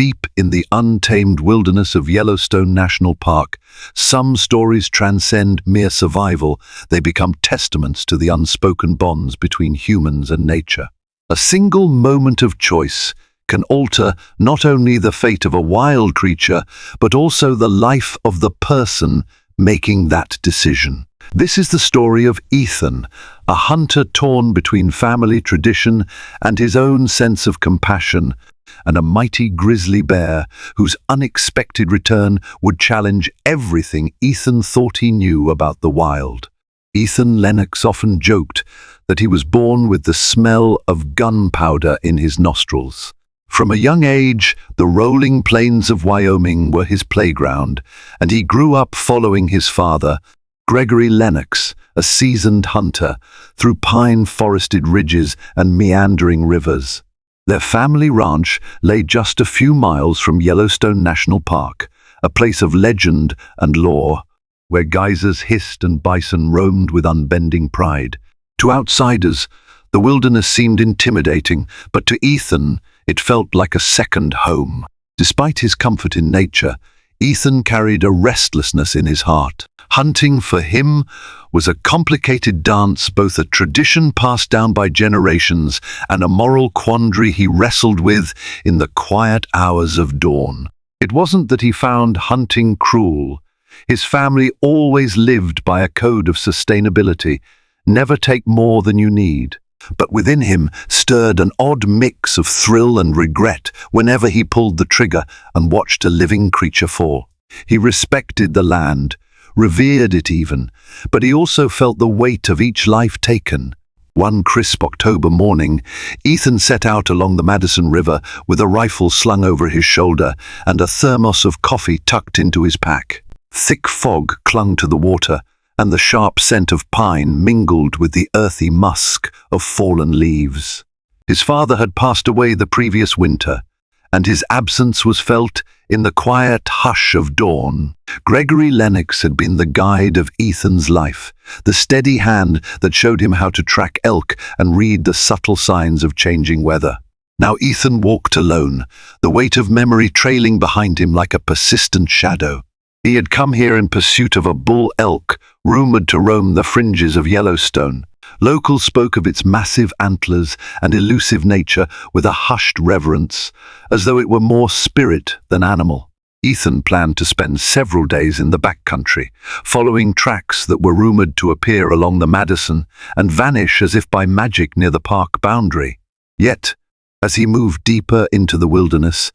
deep in the untamed wilderness of Yellowstone National Park, some stories transcend mere survival. They become testaments to the unspoken bonds between humans and nature. A single moment of choice can alter not only the fate of a wild creature, but also the life of the person making that decision. This is the story of Ethan, a hunter torn between family tradition and his own sense of compassion, and a mighty grizzly bear whose unexpected return would challenge everything Ethan thought he knew about the wild. Ethan Lennox often joked that he was born with the smell of gunpowder in his nostrils. From a young age, the rolling plains of Wyoming were his playground, and he grew up following his father, Gregory Lennox, a seasoned hunter, through pine-forested ridges and meandering rivers. Their family ranch lay just a few miles from Yellowstone National Park, a place of legend and lore, where geysers hissed and bison roamed with unbending pride. To outsiders, the wilderness seemed intimidating, but to Ethan, it felt like a second home. Despite his comfort in nature, Ethan carried a restlessness in his heart. Hunting for him was a complicated dance, both a tradition passed down by generations and a moral quandary he wrestled with in the quiet hours of dawn. It wasn't that he found hunting cruel. His family always lived by a code of sustainability: never take more than you need. But within him stirred an odd mix of thrill and regret whenever he pulled the trigger and watched a living creature fall. He respected the land, revered it even, but he also felt the weight of each life taken. One crisp October morning, Ethan set out along the Madison River with a rifle slung over his shoulder and a thermos of coffee tucked into his pack. Thick fog clung to the water, and the sharp scent of pine mingled with the earthy musk of fallen leaves. His father had passed away the previous winter, and his absence was felt in the quiet hush of dawn. Gregory Lennox had been the guide of Ethan's life, the steady hand that showed him how to track elk and read the subtle signs of changing weather. Now Ethan walked alone, the weight of memory trailing behind him like a persistent shadow. He had come here in pursuit of a bull elk, rumored to roam the fringes of Yellowstone. Locals spoke of its massive antlers and elusive nature with a hushed reverence, as though it were more spirit than animal. Ethan planned to spend several days in the backcountry, following tracks that were rumored to appear along the Madison and vanish as if by magic near the park boundary. Yet, as he moved deeper into the wilderness,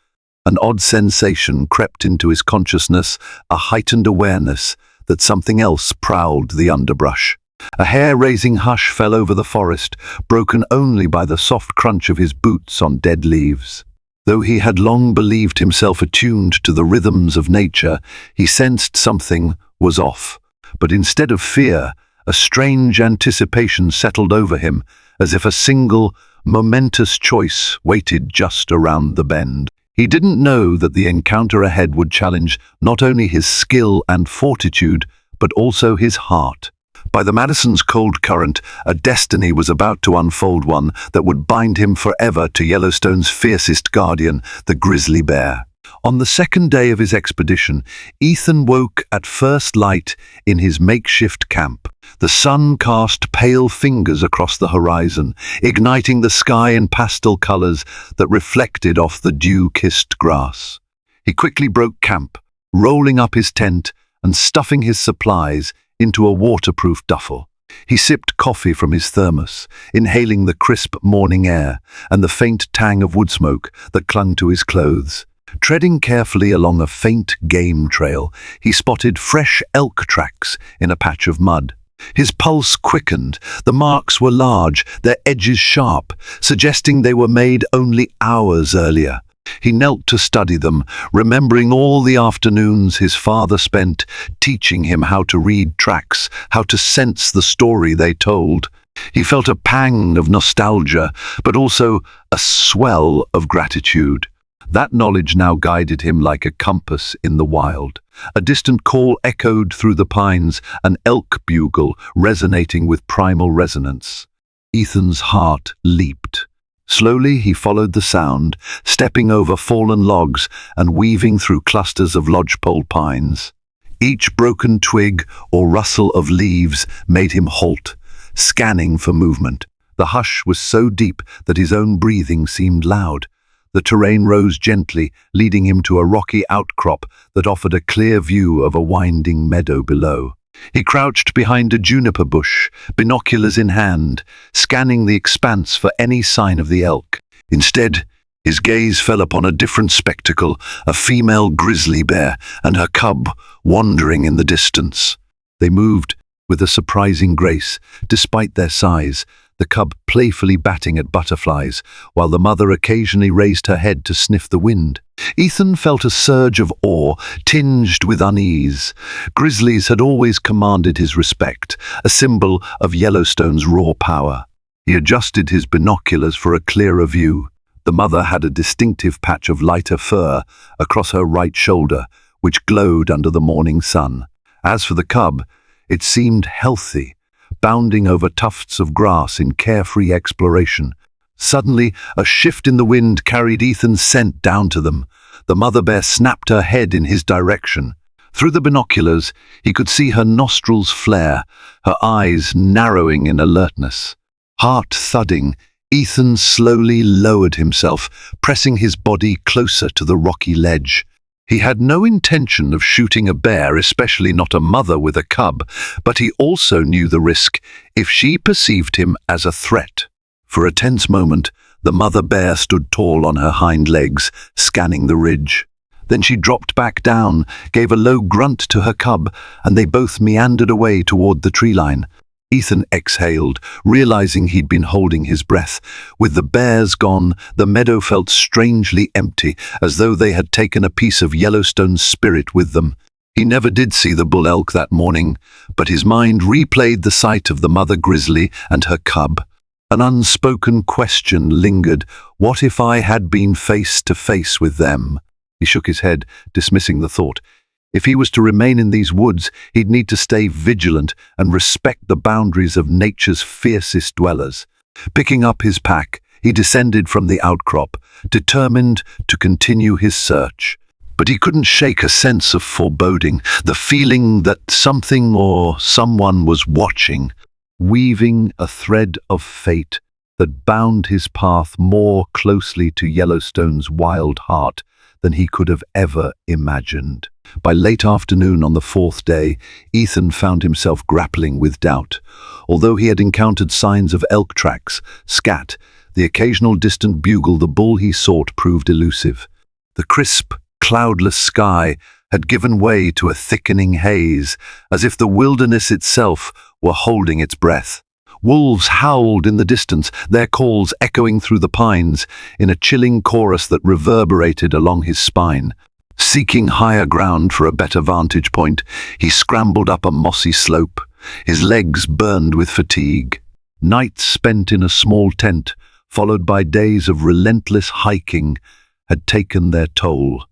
an odd sensation crept into his consciousness, a heightened awareness that something else prowled the underbrush. A hair-raising hush fell over the forest, broken only by the soft crunch of his boots on dead leaves. Though he had long believed himself attuned to the rhythms of nature, he sensed something was off. But instead of fear, a strange anticipation settled over him, as if a single, momentous choice waited just around the bend. He didn't know that the encounter ahead would challenge not only his skill and fortitude, but also his heart. By the Madison's cold current, a destiny was about to unfold, one that would bind him forever to Yellowstone's fiercest guardian, the grizzly bear. On the second day of his expedition, Ethan woke at first light in his makeshift camp. The sun cast pale fingers across the horizon, igniting the sky in pastel colors that reflected off the dew-kissed grass. He quickly broke camp, rolling up his tent and stuffing his supplies into a waterproof duffel. He sipped coffee from his thermos, inhaling the crisp morning air and the faint tang of wood smoke that clung to his clothes. Treading carefully along a faint game trail, he spotted fresh elk tracks in a patch of mud. His pulse quickened. The marks were large, their edges sharp, suggesting they were made only hours earlier. He knelt to study them, remembering all the afternoons his father spent teaching him how to read tracks, how to sense the story they told. He felt a pang of nostalgia, but also a swell of gratitude. That knowledge now guided him like a compass in the wild. A distant call echoed through the pines, an elk bugle resonating with primal resonance. Ethan's heart leaped. Slowly he followed the sound, stepping over fallen logs and weaving through clusters of lodgepole pines. Each broken twig or rustle of leaves made him halt, scanning for movement. The hush was so deep that his own breathing seemed loud. The terrain rose gently, leading him to a rocky outcrop that offered a clear view of a winding meadow below. He crouched behind a juniper bush, binoculars in hand, scanning the expanse for any sign of the elk. Instead, his gaze fell upon a different spectacle, a female grizzly bear and her cub wandering in the distance. They moved with a surprising grace, despite their size, the cub playfully batting at butterflies, while the mother occasionally raised her head to sniff the wind. Ethan felt a surge of awe, tinged with unease. Grizzlies had always commanded his respect, a symbol of Yellowstone's raw power. He adjusted his binoculars for a clearer view. The mother had a distinctive patch of lighter fur across her right shoulder, which glowed under the morning sun. As for the cub, it seemed healthy, bounding over tufts of grass in carefree exploration. Suddenly, a shift in the wind carried Ethan's scent down to them. The mother bear snapped her head in his direction. Through the binoculars, he could see her nostrils flare, her eyes narrowing in alertness. Heart thudding, Ethan slowly lowered himself, pressing his body closer to the rocky ledge. He had no intention of shooting a bear, especially not a mother with a cub, but he also knew the risk if she perceived him as a threat. For a tense moment, the mother bear stood tall on her hind legs, scanning the ridge. Then she dropped back down, gave a low grunt to her cub, and they both meandered away toward the tree line. Ethan exhaled, realizing he'd been holding his breath. With the bears gone, the meadow felt strangely empty, as though they had taken a piece of Yellowstone's spirit with them. He never did see the bull elk that morning, but his mind replayed the sight of the mother grizzly and her cub. An unspoken question lingered. What if I had been face to face with them? He shook his head, dismissing the thought. If he was to remain in these woods, he'd need to stay vigilant and respect the boundaries of nature's fiercest dwellers. Picking up his pack, he descended from the outcrop, determined to continue his search. But he couldn't shake a sense of foreboding, the feeling that something or someone was watching, weaving a thread of fate that bound his path more closely to Yellowstone's wild heart than he could have ever imagined. By late afternoon on the fourth day, Ethan found himself grappling with doubt. Although he had encountered signs of elk tracks, scat, the occasional distant bugle, the bull he sought proved elusive. The crisp, cloudless sky had given way to a thickening haze, as if the wilderness itself were holding its breath. Wolves howled in the distance, their calls echoing through the pines in a chilling chorus that reverberated along his spine. Seeking higher ground for a better vantage point, he scrambled up a mossy slope, his legs burned with fatigue. Nights spent in a small tent, followed by days of relentless hiking, had taken their toll.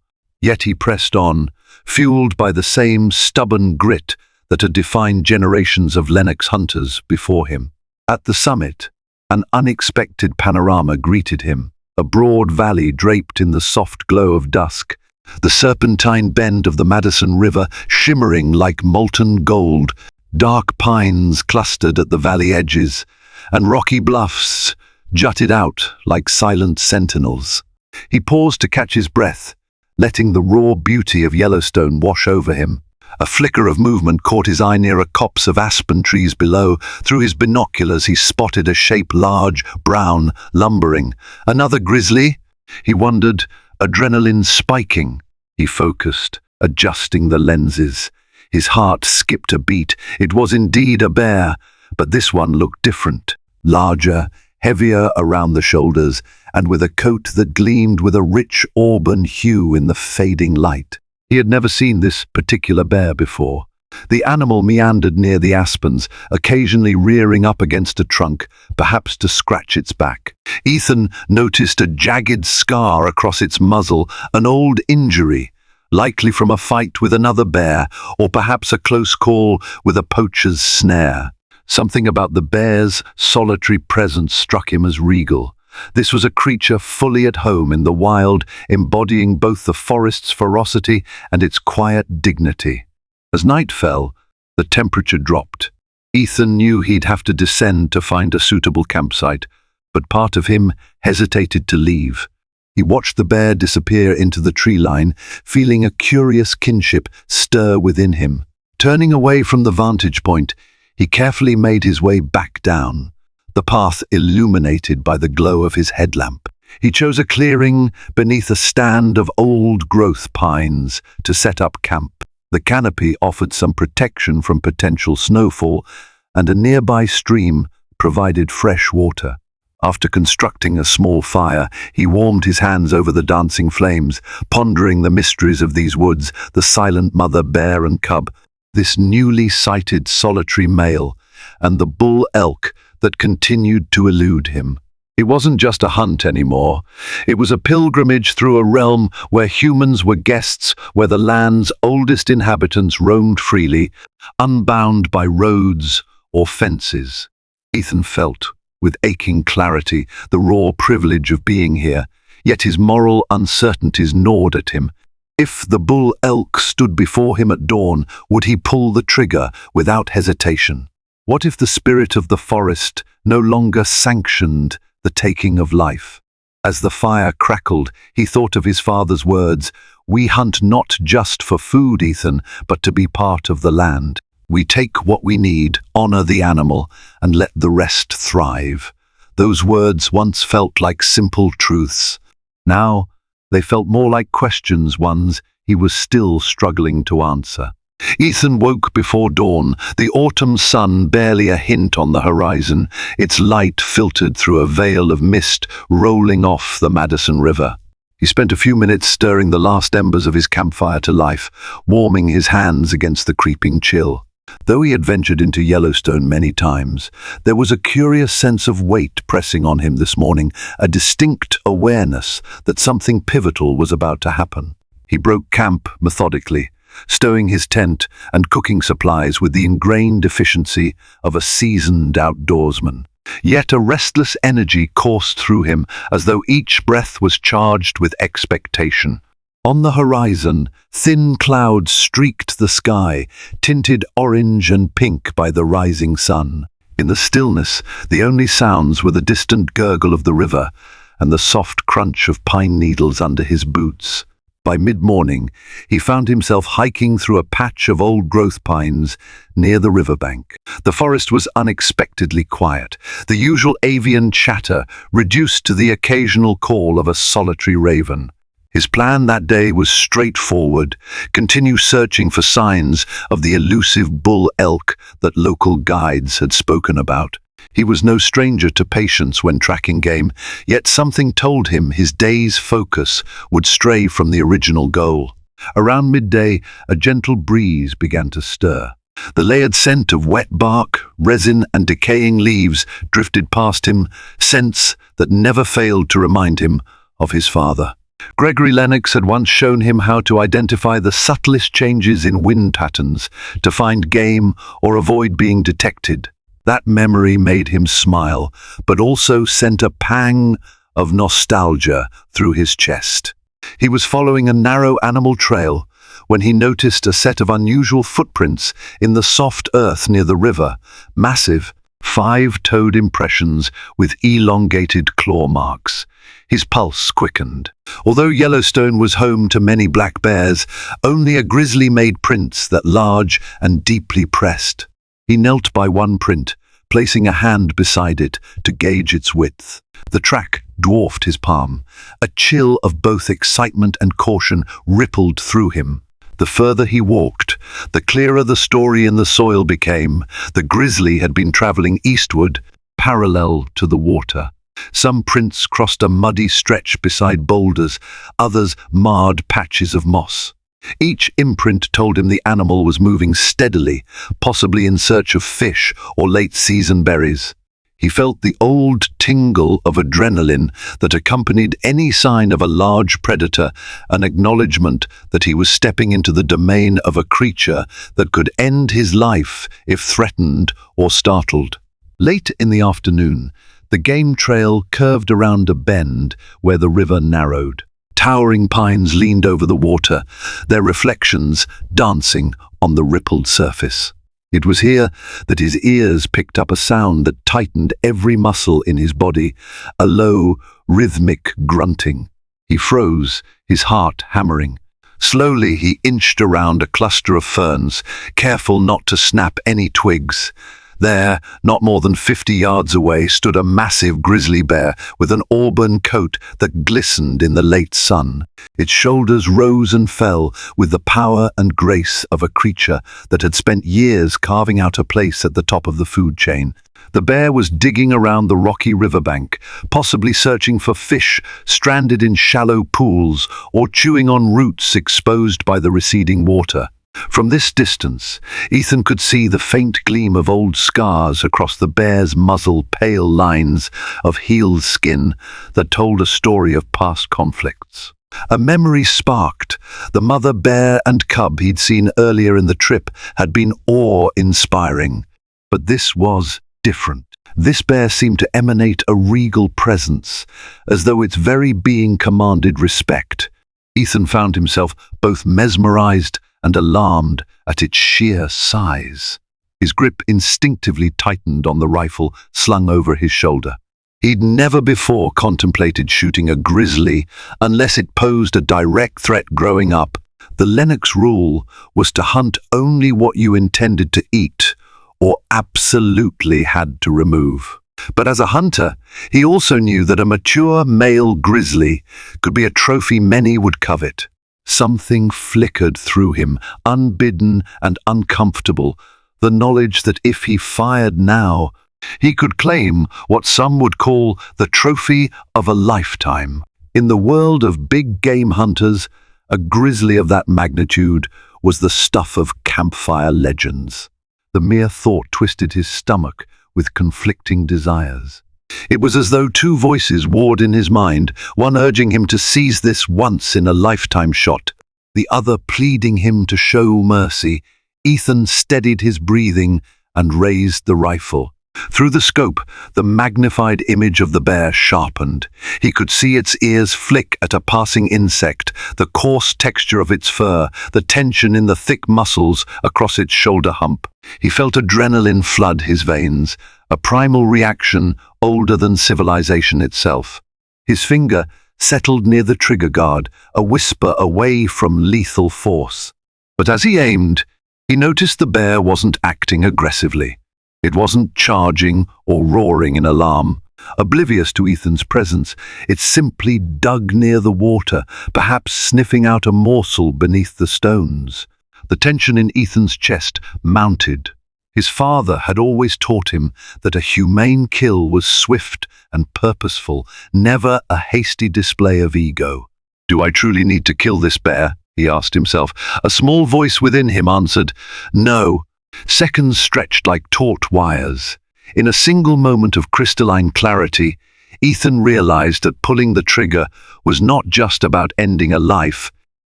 Yet he pressed on, fueled by the same stubborn grit that had defined generations of Lennox hunters before him. At the summit, an unexpected panorama greeted him, a broad valley draped in the soft glow of dusk, the serpentine bend of the Madison River shimmering like molten gold, dark pines clustered at the valley edges, and rocky bluffs jutted out like silent sentinels. He paused to catch his breath, letting the raw beauty of Yellowstone wash over him. A flicker of movement caught his eye near a copse of aspen trees below. Through his binoculars he spotted a shape large, brown, lumbering. Another grizzly? He wondered, adrenaline spiking. He focused, adjusting the lenses. His heart skipped a beat. It was indeed a bear, but this one looked different. Larger, heavier around the shoulders, and with a coat that gleamed with a rich auburn hue in the fading light. He had never seen this particular bear before. The animal meandered near the aspens, occasionally rearing up against a trunk, perhaps to scratch its back. Ethan noticed a jagged scar across its muzzle, an old injury, likely from a fight with another bear, or perhaps a close call with a poacher's snare. Something about the bear's solitary presence struck him as regal, This was a creature fully at home in the wild, embodying both the forest's ferocity and its quiet dignity. As night fell, the temperature dropped. Ethan knew he'd have to descend to find a suitable campsite, but part of him hesitated to leave. He watched the bear disappear into the tree line, feeling a curious kinship stir within him. Turning away from the vantage point, he carefully made his way back down, the path illuminated by the glow of his headlamp. He chose a clearing beneath a stand of old-growth pines to set up camp. The canopy offered some protection from potential snowfall, and a nearby stream provided fresh water. After constructing a small fire, he warmed his hands over the dancing flames, pondering the mysteries of these woods, the silent mother bear and cub, this newly sighted solitary male, and the bull elk that continued to elude him. It wasn't just a hunt anymore. It was a pilgrimage through a realm where humans were guests, where the land's oldest inhabitants roamed freely, unbound by roads or fences. Ethan felt, with aching clarity, the raw privilege of being here, yet his moral uncertainties gnawed at him. If the bull elk stood before him at dawn, would he pull the trigger without hesitation? What if the spirit of the forest no longer sanctioned the taking of life? As the fire crackled, he thought of his father's words, "We hunt not just for food, Ethan, but to be part of the land. We take what we need, honor the animal, and let the rest thrive." Those words once felt like simple truths. Now, they felt more like questions, ones he was still struggling to answer. Ethan woke before dawn, the autumn sun barely a hint on the horizon, its light filtered through a veil of mist rolling off the Madison River. He spent a few minutes stirring the last embers of his campfire to life, warming his hands against the creeping chill. Though he had ventured into Yellowstone many times, there was a curious sense of weight pressing on him this morning, a distinct awareness that something pivotal was about to happen. He broke camp methodically, stowing his tent and cooking supplies with the ingrained efficiency of a seasoned outdoorsman. Yet a restless energy coursed through him, as though each breath was charged with expectation. On the horizon, thin clouds streaked the sky, tinted orange and pink by the rising sun. In the stillness, the only sounds were the distant gurgle of the river and the soft crunch of pine needles under his boots. By mid-morning, he found himself hiking through a patch of old-growth pines near the riverbank. The forest was unexpectedly quiet, the usual avian chatter reduced to the occasional call of a solitary raven. His plan that day was straightforward: continue searching for signs of the elusive bull elk that local guides had spoken about. He was no stranger to patience when tracking game, yet something told him his day's focus would stray from the original goal. Around midday, a gentle breeze began to stir. The layered scent of wet bark, resin, and decaying leaves drifted past him, scents that never failed to remind him of his father. Gregory Lennox had once shown him how to identify the subtlest changes in wind patterns, to find game or avoid being detected. That memory made him smile, but also sent a pang of nostalgia through his chest. He was following a narrow animal trail when he noticed a set of unusual footprints in the soft earth near the river, massive, five-toed impressions with elongated claw marks. His pulse quickened. Although Yellowstone was home to many black bears, only a grizzly made prints that large and deeply pressed. He knelt by one print, placing a hand beside it to gauge its width. The track dwarfed his palm. A chill of both excitement and caution rippled through him. The further he walked, the clearer the story in the soil became. The grizzly had been traveling eastward, parallel to the water. Some prints crossed a muddy stretch beside boulders, others marred patches of moss. Each imprint told him the animal was moving steadily, possibly in search of fish or late-season berries. He felt the old tingle of adrenaline that accompanied any sign of a large predator, an acknowledgement that he was stepping into the domain of a creature that could end his life if threatened or startled. Late in the afternoon, The game trail curved around a bend where the river narrowed. Towering pines leaned over the water, their reflections dancing on the rippled surface. It was here that his ears picked up a sound that tightened every muscle in his body, a low, rhythmic grunting. He froze, his heart hammering. Slowly he inched around a cluster of ferns, careful not to snap any twigs. There, not more than 50 yards away, stood a massive grizzly bear with an auburn coat that glistened in the late sun. Its shoulders rose and fell with the power and grace of a creature that had spent years carving out a place at the top of the food chain. The bear was digging around the rocky riverbank, possibly searching for fish stranded in shallow pools or chewing on roots exposed by the receding water. From this distance, Ethan could see the faint gleam of old scars across the bear's muzzle, pale lines of healed skin that told a story of past conflicts. A memory sparked. The mother bear and cub he'd seen earlier in the trip had been awe-inspiring. But this was different. This bear seemed to emanate a regal presence, as though its very being commanded respect. Ethan found himself both mesmerized and alarmed at its sheer size. His grip instinctively tightened on the rifle slung over his shoulder. He'd never before contemplated shooting a grizzly unless it posed a direct threat growing up. The Lennox rule was to hunt only what you intended to eat or absolutely had to remove. But as a hunter, he also knew that a mature male grizzly could be a trophy many would covet. Something flickered through him, unbidden and uncomfortable, the knowledge that if he fired now, he could claim what some would call the trophy of a lifetime. In the world of big game hunters, a grizzly of that magnitude was the stuff of campfire legends. The mere thought twisted his stomach with conflicting desires. It was as though two voices warred in his mind, one urging him to seize this once-in-a-lifetime shot, the other pleading him to show mercy. Ethan steadied his breathing and raised the rifle. Through the scope, the magnified image of the bear sharpened. He could see its ears flick at a passing insect, the coarse texture of its fur, the tension in the thick muscles across its shoulder hump. He felt adrenaline flood his veins, a primal reaction older than civilization itself. His finger settled near the trigger guard, a whisper away from lethal force. But as he aimed, he noticed the bear wasn't acting aggressively. It wasn't charging or roaring in alarm. Oblivious to Ethan's presence, it simply dug near the water, perhaps sniffing out a morsel beneath the stones. The tension in Ethan's chest mounted. His father had always taught him that a humane kill was swift and purposeful, never a hasty display of ego. "Do I truly need to kill this bear?" he asked himself. A small voice within him answered, "No." Seconds stretched like taut wires. In a single moment of crystalline clarity, Ethan realized that pulling the trigger was not just about ending a life,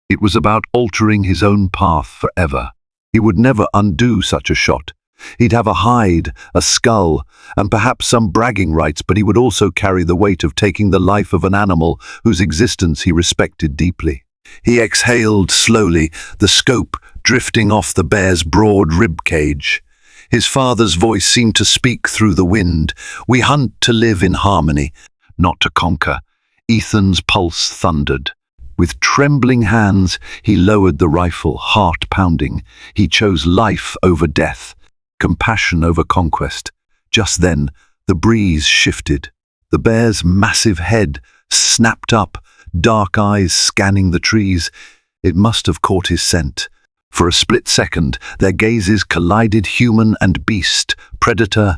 it was about altering his own path forever. He would never undo such a shot. He'd have a hide, a skull, and perhaps some bragging rights, but he would also carry the weight of taking the life of an animal whose existence he respected deeply. He exhaled slowly, the scope drifting off the bear's broad rib cage. His father's voice seemed to speak through the wind. "We hunt to live in harmony, not to conquer." Ethan's pulse thundered. With trembling hands, he lowered the rifle, heart pounding. He chose life over death, compassion over conquest. Just then, the breeze shifted. The bear's massive head snapped up, dark eyes scanning the trees. It must have caught his scent. For a split second, their gazes collided, human and beast, predator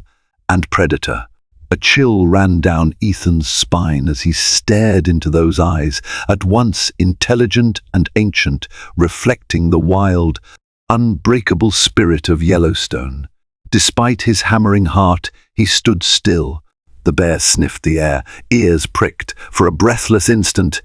and predator. A chill ran down Ethan's spine as he stared into those eyes, at once intelligent and ancient, reflecting the wild, unbreakable spirit of Yellowstone. Despite his hammering heart, he stood still. The bear sniffed the air, ears pricked. For a breathless instant,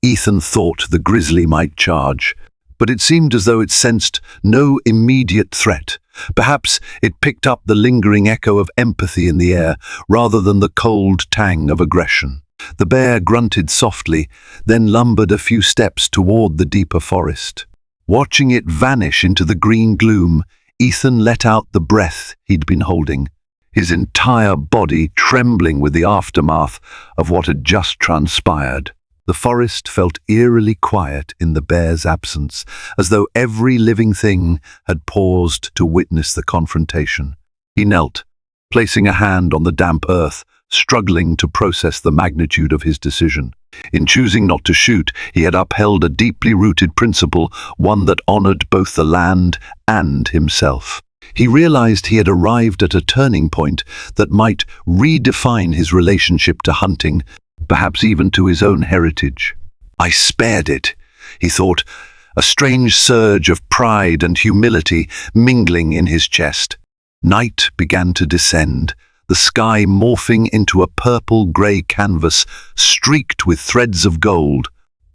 Ethan thought the grizzly might charge. But it seemed as though it sensed no immediate threat. Perhaps it picked up the lingering echo of empathy in the air rather than the cold tang of aggression. The bear grunted softly, then lumbered a few steps toward the deeper forest. Watching it vanish into the green gloom, Ethan let out the breath he'd been holding, his entire body trembling with the aftermath of what had just transpired. The forest felt eerily quiet in the bear's absence, as though every living thing had paused to witness the confrontation. He knelt, placing a hand on the damp earth, struggling to process the magnitude of his decision. In choosing not to shoot, he had upheld a deeply rooted principle, one that honored both the land and himself. He realized he had arrived at a turning point that might redefine his relationship to hunting, perhaps even to his own heritage. I spared it, he thought, a strange surge of pride and humility mingling in his chest. Night began to descend, the sky morphing into a purple-grey canvas streaked with threads of gold.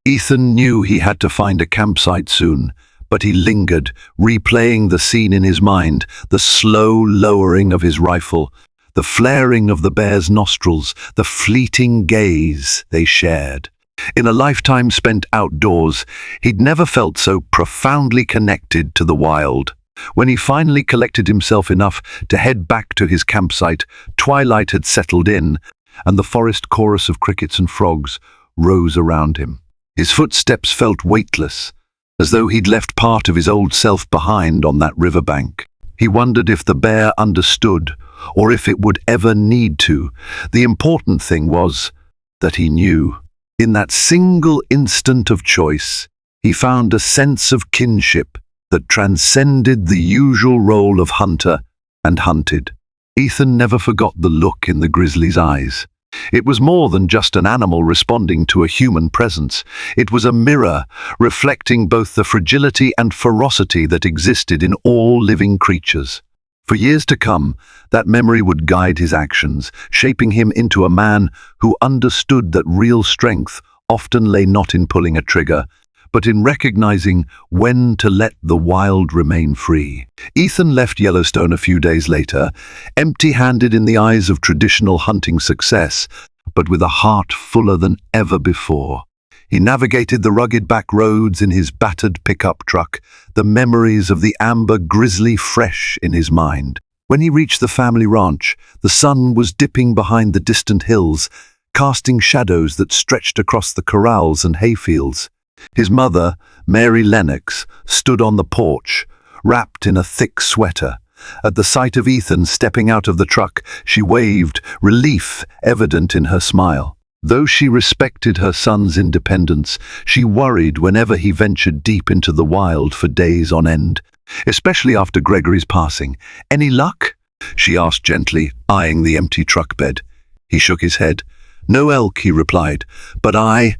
Ethan knew he had to find a campsite soon, but he lingered, replaying the scene in his mind, the slow lowering of his rifle, the flaring of the bear's nostrils, the fleeting gaze they shared. In a lifetime spent outdoors, he'd never felt so profoundly connected to the wild. When he finally collected himself enough to head back to his campsite, twilight had settled in, and the forest chorus of crickets and frogs rose around him. His footsteps felt weightless, as though he'd left part of his old self behind on that riverbank. He wondered if the bear understood, or if it would ever need to. The important thing was that he knew. In that single instant of choice, he found a sense of kinship that transcended the usual role of hunter and hunted. Ethan never forgot the look in the grizzly's eyes. It was more than just an animal responding to a human presence. It was a mirror, reflecting both the fragility and ferocity that existed in all living creatures. For years to come, that memory would guide his actions, shaping him into a man who understood that real strength often lay not in pulling a trigger, but in recognizing when to let the wild remain free. Ethan left Yellowstone a few days later, empty-handed in the eyes of traditional hunting success, but with a heart fuller than ever before. He navigated the rugged back roads in his battered pickup truck, the memories of the amber grizzly fresh in his mind. When he reached the family ranch, the sun was dipping behind the distant hills, casting shadows that stretched across the corrals and hayfields. His mother, Mary Lennox, stood on the porch, wrapped in a thick sweater. At the sight of Ethan stepping out of the truck, she waved, relief evident in her smile. Though she respected her son's independence, she worried whenever he ventured deep into the wild for days on end, especially after Gregory's passing. "Any luck?" she asked gently, eyeing the empty truck bed. He shook his head. "No elk," he replied, "but I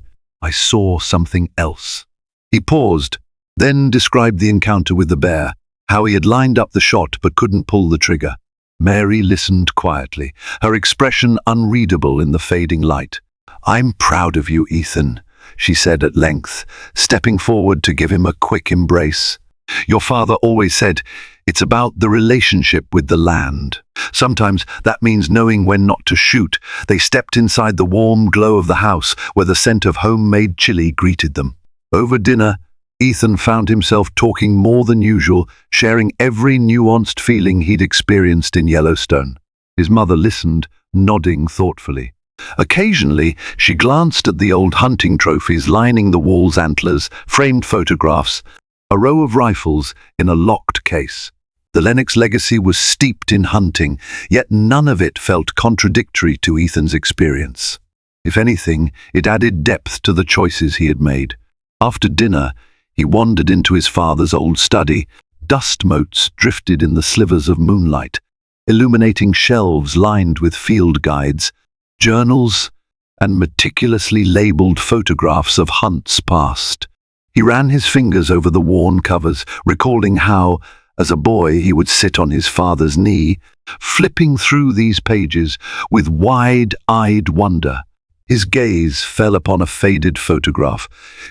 saw something else." He paused, then described the encounter with the bear, how he had lined up the shot but couldn't pull the trigger. Mary listened quietly, her expression unreadable in the fading light. "I'm proud of you, Ethan," she said at length, stepping forward to give him a quick embrace. "Your father always said, it's about the relationship with the land. Sometimes that means knowing when not to shoot." They stepped inside the warm glow of the house, where the scent of homemade chili greeted them. Over dinner, Ethan found himself talking more than usual, sharing every nuanced feeling he'd experienced in Yellowstone. His mother listened, nodding thoughtfully. Occasionally, she glanced at the old hunting trophies lining the wall's antlers, framed photographs, a row of rifles in a locked case. The Lennox legacy was steeped in hunting, yet none of it felt contradictory to Ethan's experience. If anything, it added depth to the choices he had made. After dinner, he wandered into his father's old study. Dust motes drifted in the slivers of moonlight, illuminating shelves lined with field guides, journals, and meticulously labeled photographs of hunts past. He ran his fingers over the worn covers, recalling how, as a boy, he would sit on his father's knee, flipping through these pages with wide-eyed wonder. His gaze fell upon a faded photograph,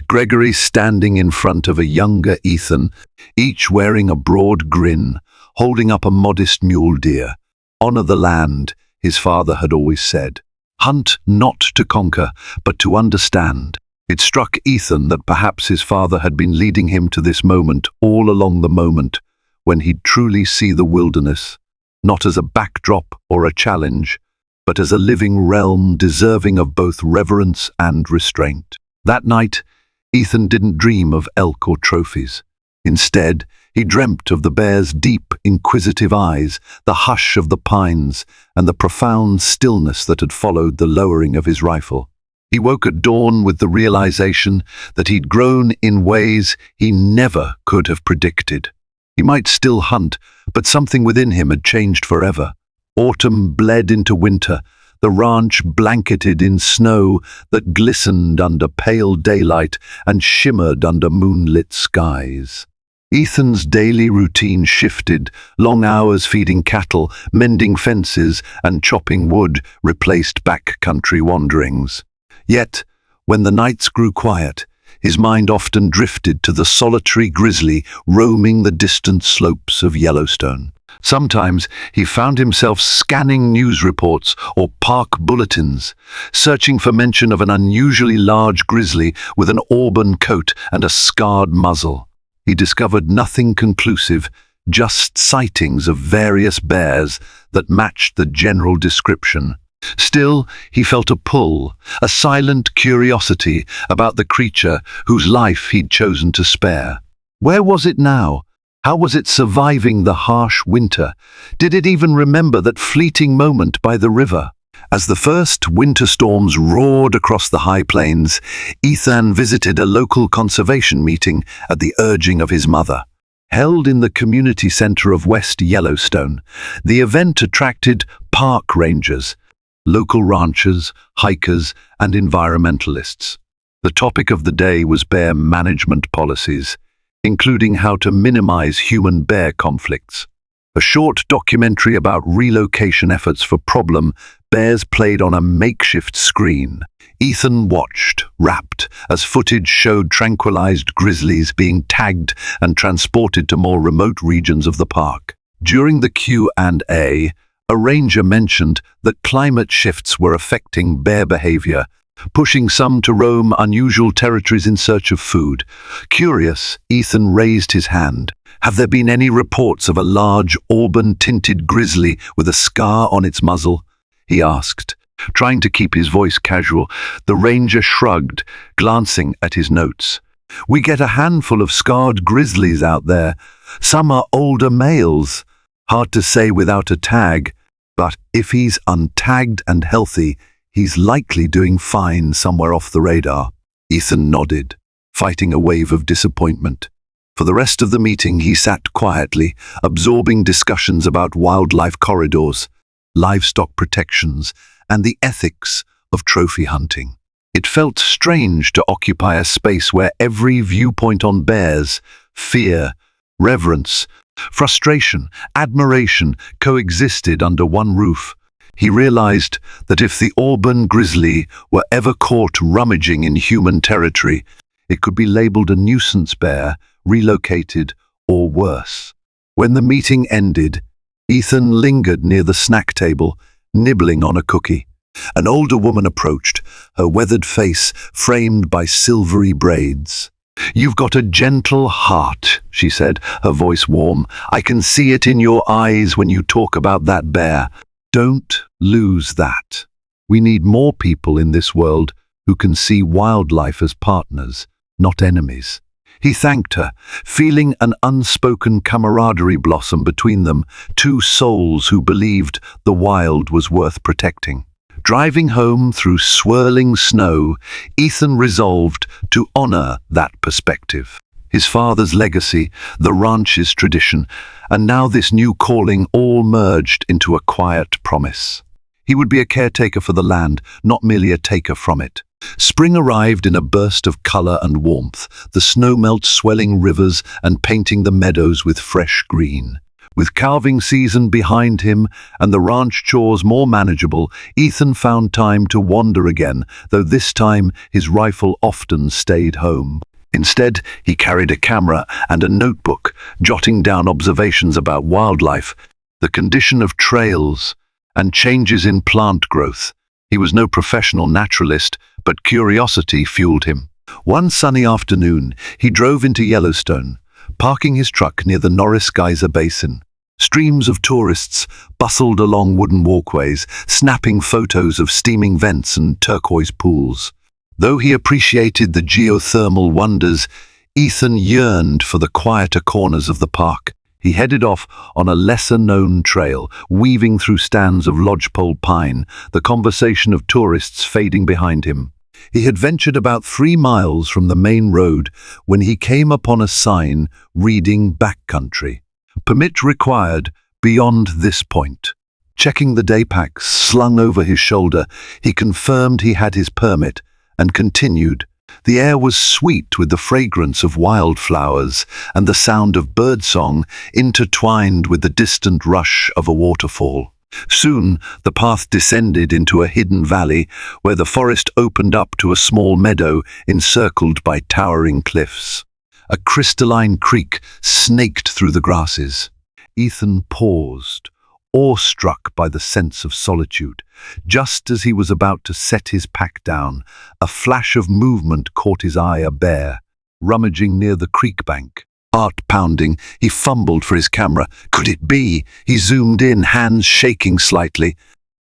Gregory standing in front of a younger Ethan, each wearing a broad grin, holding up a modest mule deer. "Honor the land," his father had always said. "Hunt not to conquer, but to understand." It struck Ethan that perhaps his father had been leading him to this moment all along the moment when he'd truly see the wilderness, not as a backdrop or a challenge, but as a living realm deserving of both reverence and restraint. That night, Ethan didn't dream of elk or trophies. Instead, he dreamt of the bear's deep, inquisitive eyes, the hush of the pines, and the profound stillness that had followed the lowering of his rifle. He woke at dawn with the realization that he'd grown in ways he never could have predicted. He might still hunt, but something within him had changed forever. Autumn bled into winter, the ranch blanketed in snow that glistened under pale daylight and shimmered under moonlit skies. Ethan's daily routine shifted. Long hours feeding cattle, mending fences, and chopping wood replaced backcountry wanderings. Yet, when the nights grew quiet, his mind often drifted to the solitary grizzly roaming the distant slopes of Yellowstone. Sometimes he found himself scanning news reports or park bulletins, searching for mention of an unusually large grizzly with an auburn coat and a scarred muzzle. He discovered nothing conclusive, just sightings of various bears that matched the general description. Still, he felt a pull, a silent curiosity about the creature whose life he'd chosen to spare. Where was it now? How was it surviving the harsh winter? Did it even remember that fleeting moment by the river? As the first winter storms roared across the high plains, Ethan visited a local conservation meeting at the urging of his mother. Held in the community center of West Yellowstone, the event attracted park rangers, local ranchers, hikers, and environmentalists. The topic of the day was bear management policies, including how to minimize human-bear conflicts. A short documentary about relocation efforts for problem bears played on a makeshift screen. Ethan watched, rapt, as footage showed tranquilized grizzlies being tagged and transported to more remote regions of the park. During the Q&A, a ranger mentioned that climate shifts were affecting bear behavior, pushing some to roam unusual territories in search of food. Curious, Ethan raised his hand. "Have there been any reports of a large auburn-tinted grizzly with a scar on its muzzle?" he asked. Trying to keep his voice casual, the ranger shrugged, glancing at his notes. "We get a handful of scarred grizzlies out there. Some are older males. Hard to say without a tag, but if he's untagged and healthy, he's likely doing fine somewhere off the radar." Ethan nodded, fighting a wave of disappointment. For the rest of the meeting, he sat quietly, absorbing discussions about wildlife corridors, livestock protections, and the ethics of trophy hunting. It felt strange to occupy a space where every viewpoint on bears, fear, reverence, frustration, admiration coexisted under one roof. He realized that if the auburn grizzly were ever caught rummaging in human territory, it could be labeled a nuisance bear, relocated, or worse. When the meeting ended, Ethan lingered near the snack table, nibbling on a cookie. An older woman approached, her weathered face framed by silvery braids. "You've got a gentle heart," she said, her voice warm. "I can see it in your eyes when you talk about that bear. Don't lose that. We need more people in this world who can see wildlife as partners, not enemies." He thanked her, feeling an unspoken camaraderie blossom between them, two souls who believed the wild was worth protecting. Driving home through swirling snow, Ethan resolved to honor that perspective. His father's legacy, the ranch's tradition, and now this new calling all merged into a quiet promise. He would be a caretaker for the land, not merely a taker from it. Spring arrived in a burst of color and warmth, the snowmelt swelling rivers and painting the meadows with fresh green. With calving season behind him and the ranch chores more manageable, Ethan found time to wander again, though this time his rifle often stayed home. Instead, he carried a camera and a notebook, jotting down observations about wildlife, the condition of trails, and changes in plant growth. He was no professional naturalist, but curiosity fueled him. One sunny afternoon, he drove into Yellowstone, parking his truck near the Norris Geyser Basin. Streams of tourists bustled along wooden walkways, snapping photos of steaming vents and turquoise pools. Though he appreciated the geothermal wonders, Ethan yearned for the quieter corners of the park. He headed off on a lesser-known trail, weaving through stands of lodgepole pine, the conversation of tourists fading behind him. He had ventured about 3 miles from the main road when he came upon a sign reading backcountry. Permit required beyond this point. Checking the daypacks slung over his shoulder, he confirmed he had his permit and continued. The air was sweet with the fragrance of wildflowers and the sound of birdsong intertwined with the distant rush of a waterfall. Soon the path descended into a hidden valley where the forest opened up to a small meadow encircled by towering cliffs. A crystalline creek snaked through the grasses. Ethan paused, awestruck by the sense of solitude. Just as he was about to set his pack down, a flash of movement caught his eye. A bear, rummaging near the creek bank. Heart pounding, he fumbled for his camera. Could it be? He zoomed in, hands shaking slightly.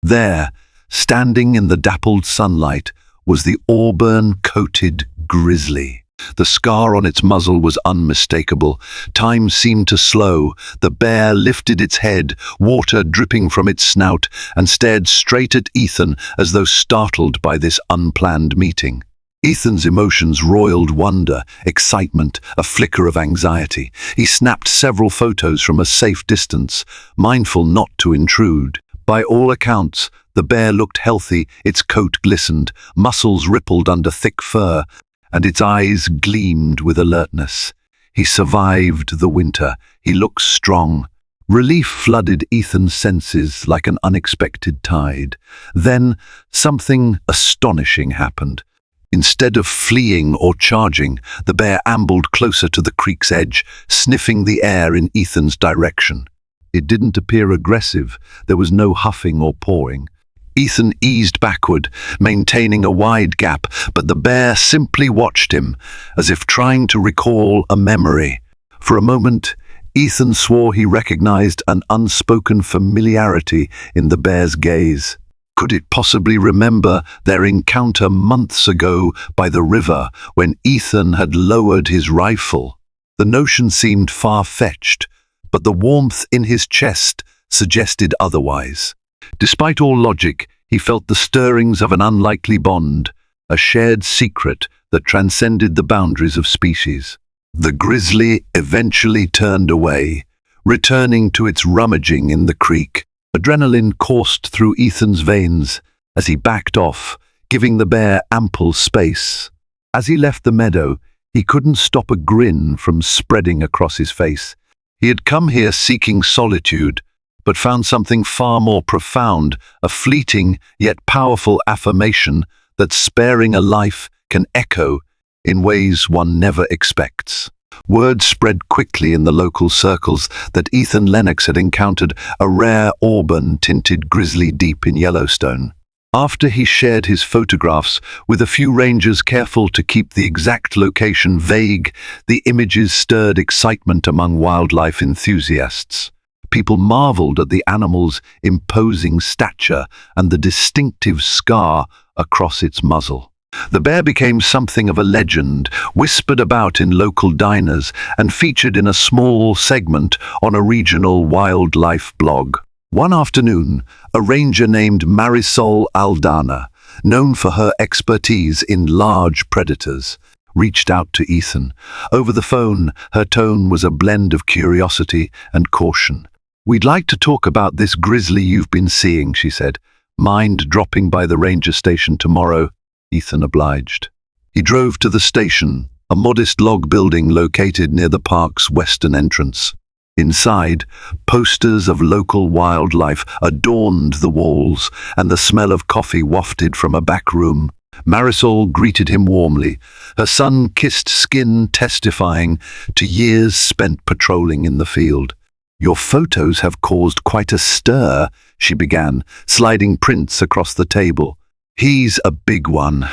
There, standing in the dappled sunlight, was the auburn-coated grizzly. The scar on its muzzle was unmistakable. Time seemed to slow. The bear lifted its head, water dripping from its snout, and stared straight at Ethan as though startled by this unplanned meeting. Ethan's emotions roiled wonder, excitement, a flicker of anxiety. He snapped several photos from a safe distance, mindful not to intrude. By all accounts, the bear looked healthy, its coat glistened, muscles rippled under thick fur, and its eyes gleamed with alertness. He survived the winter. He looked strong. Relief flooded Ethan's senses like an unexpected tide. Then something astonishing happened. Instead of fleeing or charging, the bear ambled closer to the creek's edge, sniffing the air in Ethan's direction. It didn't appear aggressive. There was no huffing or pawing. Ethan eased backward, maintaining a wide gap, but the bear simply watched him, as if trying to recall a memory. For a moment, Ethan swore he recognized an unspoken familiarity in the bear's gaze. Could it possibly remember their encounter months ago by the river when Ethan had lowered his rifle? The notion seemed far-fetched, but the warmth in his chest suggested otherwise. Despite all logic, he felt the stirrings of an unlikely bond, a shared secret that transcended the boundaries of species. The grizzly eventually turned away, returning to its rummaging in the creek. Adrenaline coursed through Ethan's veins as he backed off, giving the bear ample space. As he left the meadow, he couldn't stop a grin from spreading across his face. He had come here seeking solitude, but found something far more profound, a fleeting yet powerful affirmation that sparing a life can echo in ways one never expects. Word spread quickly in the local circles that Ethan Lennox had encountered a rare auburn-tinted grizzly deep in Yellowstone. After he shared his photographs with a few rangers careful to keep the exact location vague, the images stirred excitement among wildlife enthusiasts. People marveled at the animal's imposing stature and the distinctive scar across its muzzle. The bear became something of a legend, whispered about in local diners and featured in a small segment on a regional wildlife blog. One afternoon, a ranger named Marisol Aldana, known for her expertise in large predators, reached out to Ethan. Over the phone, her tone was a blend of curiosity and caution. "We'd like to talk about this grizzly you've been seeing," she said. "Mind dropping by the ranger station tomorrow?" Ethan obliged. He drove to the station, a modest log building located near the park's western entrance. Inside, posters of local wildlife adorned the walls, and the smell of coffee wafted from a back room. Marisol greeted him warmly, her sun-kissed skin testifying to years spent patrolling in the field. "Your photos have caused quite a stir," she began, sliding prints across the table. "He's a big one.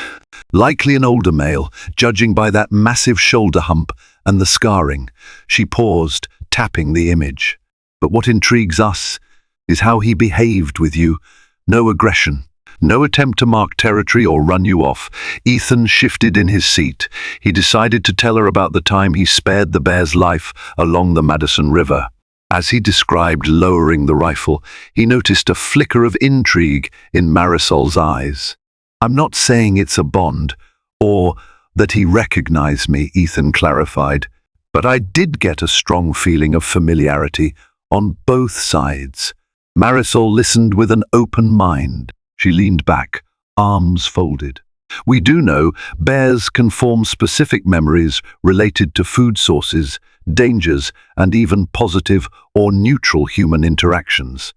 Likely an older male, judging by that massive shoulder hump and the scarring." She paused, tapping the image. "But what intrigues us is how he behaved with you. No aggression. No attempt to mark territory or run you off." Ethan shifted in his seat. He decided to tell her about the time he spared the bear's life along the Madison River. As he described lowering the rifle, he noticed a flicker of intrigue in Marisol's eyes. "I'm not saying it's a bond, or that he recognized me," Ethan clarified, "but I did get a strong feeling of familiarity on both sides." Marisol listened with an open mind. She leaned back, arms folded. "We do know bears can form specific memories related to food sources, dangers, and even positive or neutral human interactions.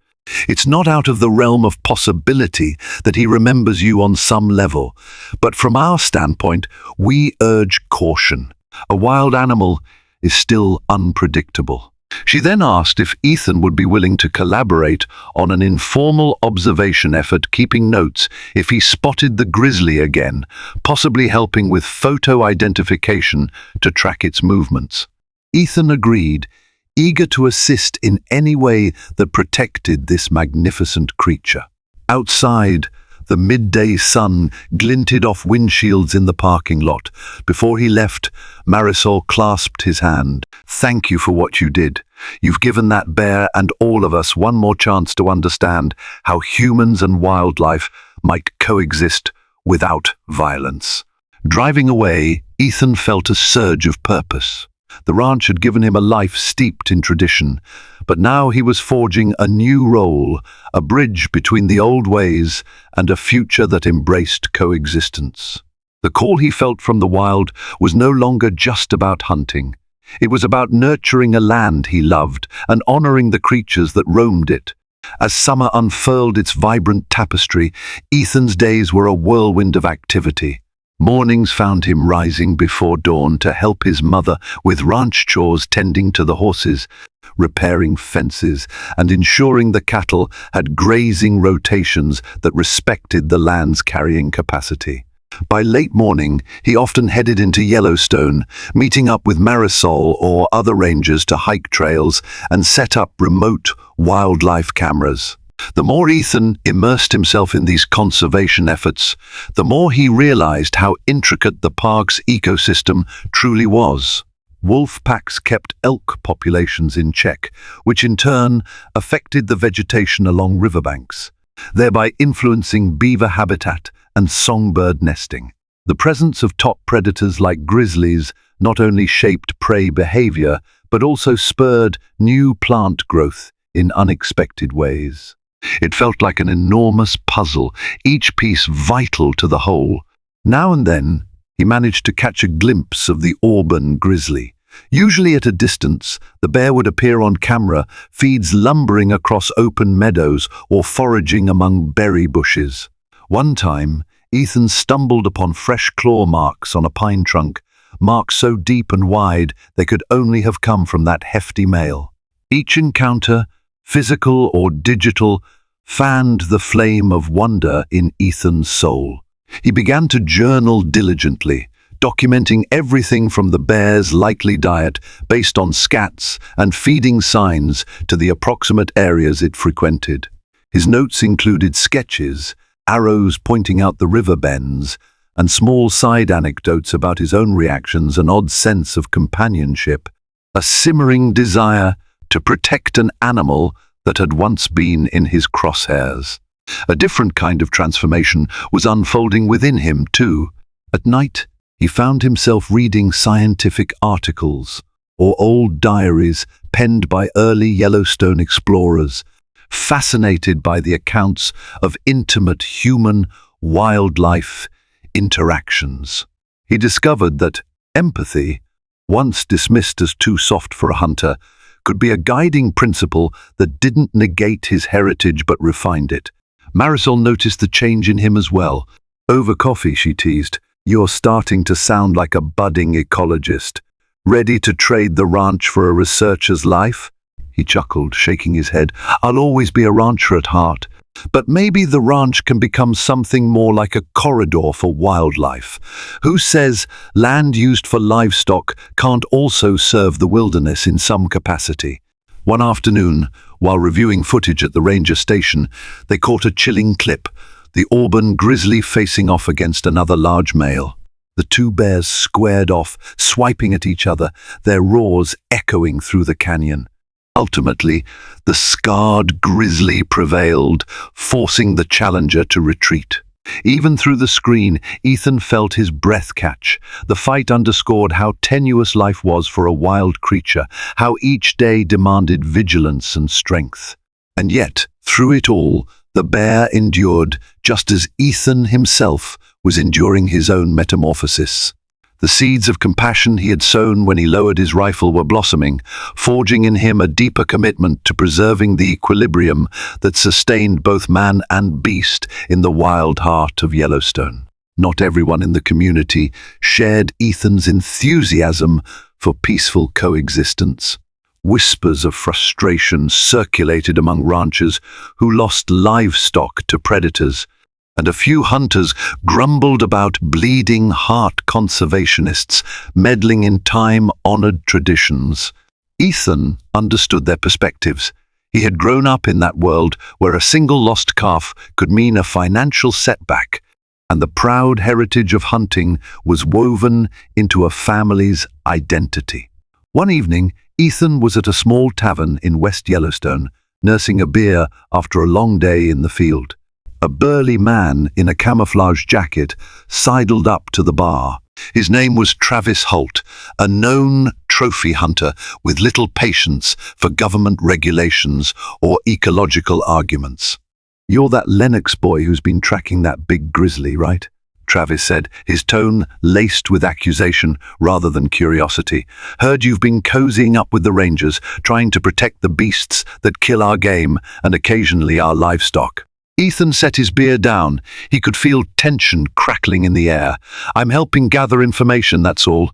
It's not out of the realm of possibility that he remembers you on some level, but from our standpoint, we urge caution. A wild animal is still unpredictable." She then asked if Ethan would be willing to collaborate on an informal observation effort, keeping notes if he spotted the grizzly again, possibly helping with photo identification to track its movements. Ethan agreed, eager to assist in any way that protected this magnificent creature. Outside, the midday sun glinted off windshields in the parking lot. Before he left, Marisol clasped his hand. "Thank you for what you did. You've given that bear and all of us one more chance to understand how humans and wildlife might coexist without violence." Driving away, Ethan felt a surge of purpose. The ranch had given him a life steeped in tradition, but now he was forging a new role, a bridge between the old ways and a future that embraced coexistence. The call he felt from the wild was no longer just about hunting. It was about nurturing a land he loved and honoring the creatures that roamed it. As summer unfurled its vibrant tapestry, Ethan's days were a whirlwind of activity. Mornings found him rising before dawn to help his mother with ranch chores, tending to the horses, repairing fences, and ensuring the cattle had grazing rotations that respected the land's carrying capacity. By late morning, he often headed into Yellowstone, meeting up with Marisol or other rangers to hike trails and set up remote wildlife cameras. The more Ethan immersed himself in these conservation efforts, the more he realized how intricate the park's ecosystem truly was. Wolf packs kept elk populations in check, which in turn affected the vegetation along riverbanks, thereby influencing beaver habitat and songbird nesting. The presence of top predators like grizzlies not only shaped prey behavior, but also spurred new plant growth in unexpected ways. It felt like an enormous puzzle, each piece vital to the whole. Now and then, he managed to catch a glimpse of the auburn grizzly. Usually at a distance, the bear would appear on camera, feeds lumbering across open meadows or foraging among berry bushes. One time, Ethan stumbled upon fresh claw marks on a pine trunk, marks so deep and wide they could only have come from that hefty male. Each encounter, physical or digital, fanned the flame of wonder in Ethan's soul. He began to journal diligently, documenting everything from the bear's likely diet based on scats and feeding signs to the approximate areas it frequented. His notes included sketches, arrows pointing out the river bends, and small side anecdotes about his own reactions, an odd sense of companionship, a simmering desire to protect an animal that had once been in his crosshairs. A different kind of transformation was unfolding within him, too. At night, he found himself reading scientific articles or old diaries penned by early Yellowstone explorers, fascinated by the accounts of intimate human-wildlife interactions. He discovered that empathy, once dismissed as too soft for a hunter, could be a guiding principle that didn't negate his heritage but refined it. Marisol noticed the change in him as well. Over coffee, she teased. You're starting to sound like a budding ecologist. Ready to trade the ranch for a researcher's life? He chuckled, shaking his head. I'll always be a rancher at heart. But maybe the ranch can become something more like a corridor for wildlife. Who says land used for livestock can't also serve the wilderness in some capacity? One afternoon, while reviewing footage at the ranger station, they caught a chilling clip, the auburn grizzly facing off against another large male. The two bears squared off, swiping at each other, their roars echoing through the canyon. Ultimately, the scarred grizzly prevailed, forcing the challenger to retreat. Even through the screen, Ethan felt his breath catch. The fight underscored how tenuous life was for a wild creature, how each day demanded vigilance and strength. And yet, through it all, the bear endured, just as Ethan himself was enduring his own metamorphosis. The seeds of compassion he had sown when he lowered his rifle were blossoming, forging in him a deeper commitment to preserving the equilibrium that sustained both man and beast in the wild heart of Yellowstone. Not everyone in the community shared Ethan's enthusiasm for peaceful coexistence. Whispers of frustration circulated among ranchers who lost livestock to predators, and a few hunters grumbled about bleeding heart conservationists meddling in time-honored traditions. Ethan understood their perspectives. He had grown up in that world where a single lost calf could mean a financial setback, and the proud heritage of hunting was woven into a family's identity. One evening, Ethan was at a small tavern in West Yellowstone, nursing a beer after a long day in the field. A burly man in a camouflage jacket sidled up to the bar. His name was Travis Holt, a known trophy hunter with little patience for government regulations or ecological arguments. "You're that Lennox boy who's been tracking that big grizzly, right?" Travis said, his tone laced with accusation rather than curiosity. "Heard you've been cozying up with the rangers, trying to protect the beasts that kill our game and occasionally our livestock." Ethan set his beer down. He could feel tension crackling in the air. "I'm helping gather information, that's all.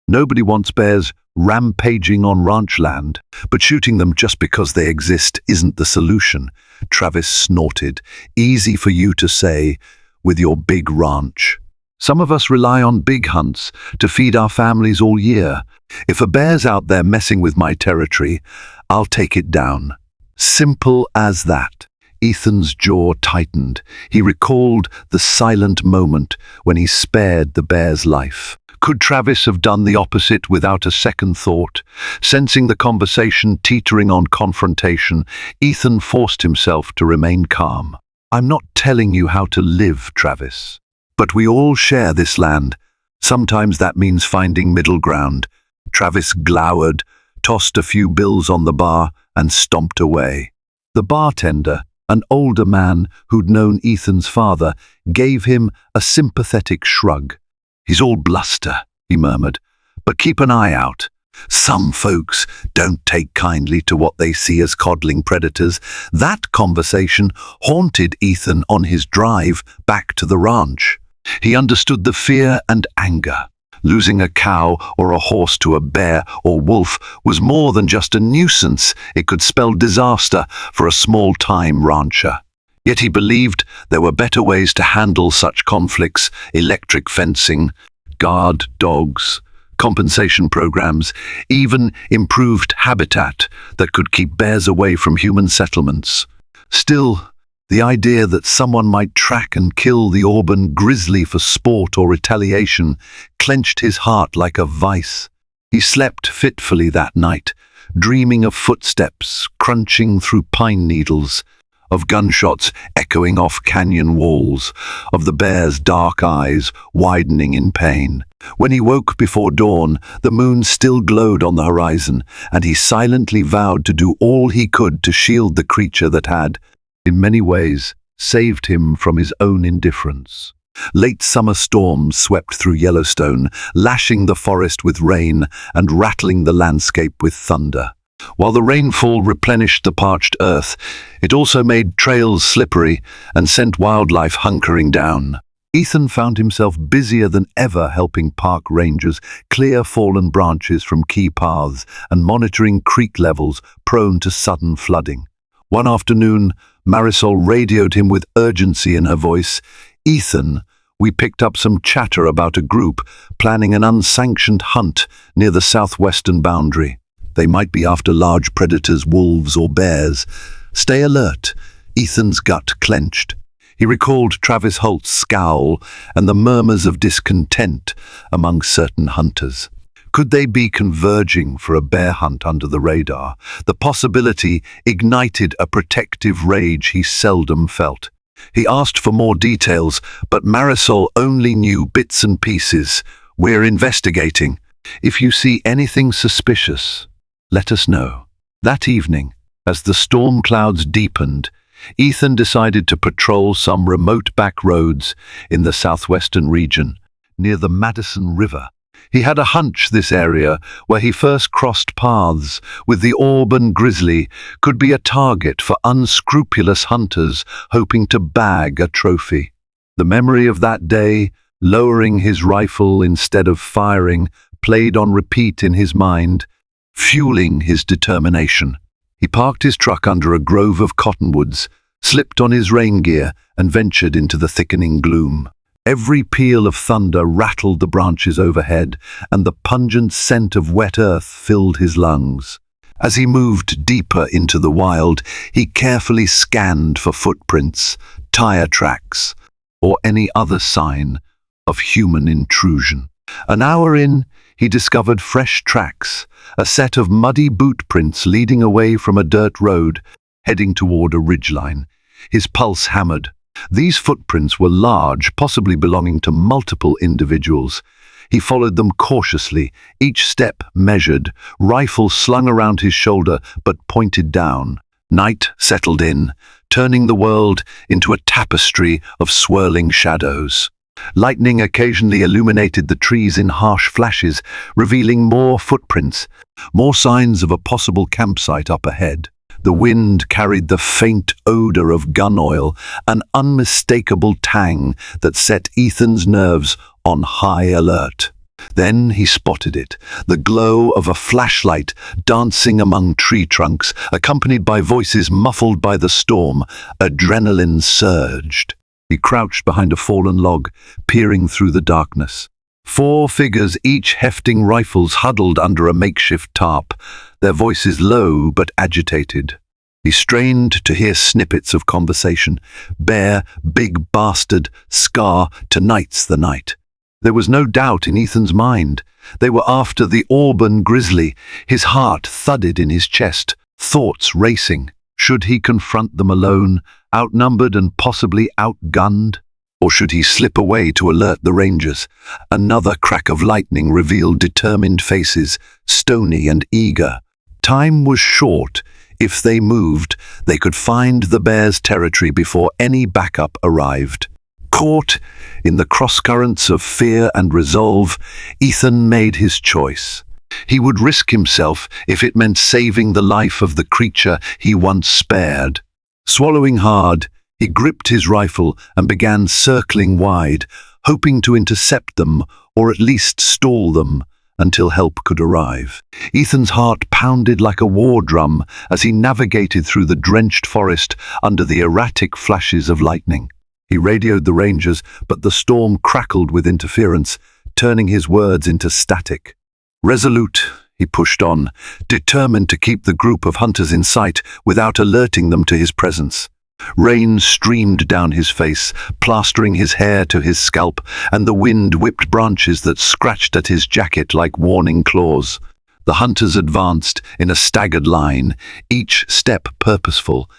Nobody wants bears rampaging on ranch land, but shooting them just because they exist isn't the solution." Travis snorted. "Easy for you to say, with your big ranch. Some of us rely on big hunts to feed our families all year. If a bear's out there messing with my territory, I'll take it down. Simple as that." Ethan's jaw tightened. He recalled the silent moment when he spared the bear's life. Could Travis have done the opposite without a second thought? Sensing the conversation teetering on confrontation, Ethan forced himself to remain calm. "I'm not telling you how to live, Travis. But we all share this land. Sometimes that means finding middle ground." Travis glowered, tossed a few bills on the bar, and stomped away. The bartender, an older man who'd known Ethan's father, gave him a sympathetic shrug. "He's all bluster," he murmured, "but keep an eye out. Some folks don't take kindly to what they see as coddling predators." That conversation haunted Ethan on his drive back to the ranch. He understood the fear and anger. Losing a cow or a horse to a bear or wolf was more than just a nuisance. It could spell disaster for a small-time rancher. Yet he believed there were better ways to handle such conflicts: electric fencing, guard dogs, compensation programs, even improved habitat that could keep bears away from human settlements. Still, the idea that someone might track and kill the auburn grizzly for sport or retaliation clenched his heart like a vice. He slept fitfully that night, dreaming of footsteps crunching through pine needles, of gunshots echoing off canyon walls, of the bear's dark eyes widening in pain. When he woke before dawn, the moon still glowed on the horizon, and he silently vowed to do all he could to shield the creature that had, in many ways, saved him from his own indifference. Late summer storms swept through Yellowstone, lashing the forest with rain and rattling the landscape with thunder. While the rainfall replenished the parched earth, it also made trails slippery and sent wildlife hunkering down. Ethan found himself busier than ever helping park rangers clear fallen branches from key paths and monitoring creek levels prone to sudden flooding. One afternoon, Marisol radioed him with urgency in her voice. "Ethan, we picked up some chatter about a group planning an unsanctioned hunt near the southwestern boundary. They might be after large predators, wolves or bears. Stay alert." Ethan's gut clenched. He recalled Travis Holt's scowl and the murmurs of discontent among certain hunters. Could they be converging for a bear hunt under the radar? The possibility ignited a protective rage he seldom felt. He asked for more details, but Marisol only knew bits and pieces. "We're investigating. If you see anything suspicious, let us know." That evening, as the storm clouds deepened, Ethan decided to patrol some remote back roads in the southwestern region, near the Madison River. He had a hunch this area, where he first crossed paths with the Auburn grizzly, could be a target for unscrupulous hunters hoping to bag a trophy. The memory of that day, lowering his rifle instead of firing, played on repeat in his mind, fueling his determination. He parked his truck under a grove of cottonwoods, slipped on his rain gear, and ventured into the thickening gloom. Every peal of thunder rattled the branches overhead, and the pungent scent of wet earth filled his lungs. As he moved deeper into the wild, he carefully scanned for footprints, tire tracks, or any other sign of human intrusion. An hour in, he discovered fresh tracks, a set of muddy boot prints leading away from a dirt road, heading toward a ridgeline. His pulse hammered. These footprints were large, possibly belonging to multiple individuals. He followed them cautiously, each step measured, rifle slung around his shoulder but pointed down. Night settled in, turning the world into a tapestry of swirling shadows. Lightning occasionally illuminated the trees in harsh flashes, revealing more footprints, more signs of a possible campsite up ahead. The wind carried the faint odor of gun oil, an unmistakable tang that set Ethan's nerves on high alert. Then he spotted it, the glow of a flashlight dancing among tree trunks, accompanied by voices muffled by the storm. Adrenaline surged. He crouched behind a fallen log, peering through the darkness. 4 figures, each hefting rifles, huddled under a makeshift tarp, their voices low but agitated. He strained to hear snippets of conversation. "Bear, big bastard, Scar, tonight's the night." There was no doubt in Ethan's mind. They were after the Auburn grizzly. His heart thudded in his chest, thoughts racing. Should he confront them alone, outnumbered and possibly outgunned? Or should he slip away to alert the rangers? Another crack of lightning revealed determined faces, stony and eager. Time was short. If they moved, they could find the bear's territory before any backup arrived. Caught in the crosscurrents of fear and resolve, Ethan made his choice. He would risk himself if it meant saving the life of the creature he once spared. Swallowing hard, he gripped his rifle and began circling wide, hoping to intercept them or at least stall them until help could arrive. Ethan's heart pounded like a war drum as he navigated through the drenched forest under the erratic flashes of lightning. He radioed the rangers, but the storm crackled with interference, turning his words into static. Resolute, he pushed on, determined to keep the group of hunters in sight without alerting them to his presence. Rain streamed down his face, plastering his hair to his scalp, and the wind whipped branches that scratched at his jacket like warning claws. The hunters advanced in a staggered line, each step purposeful.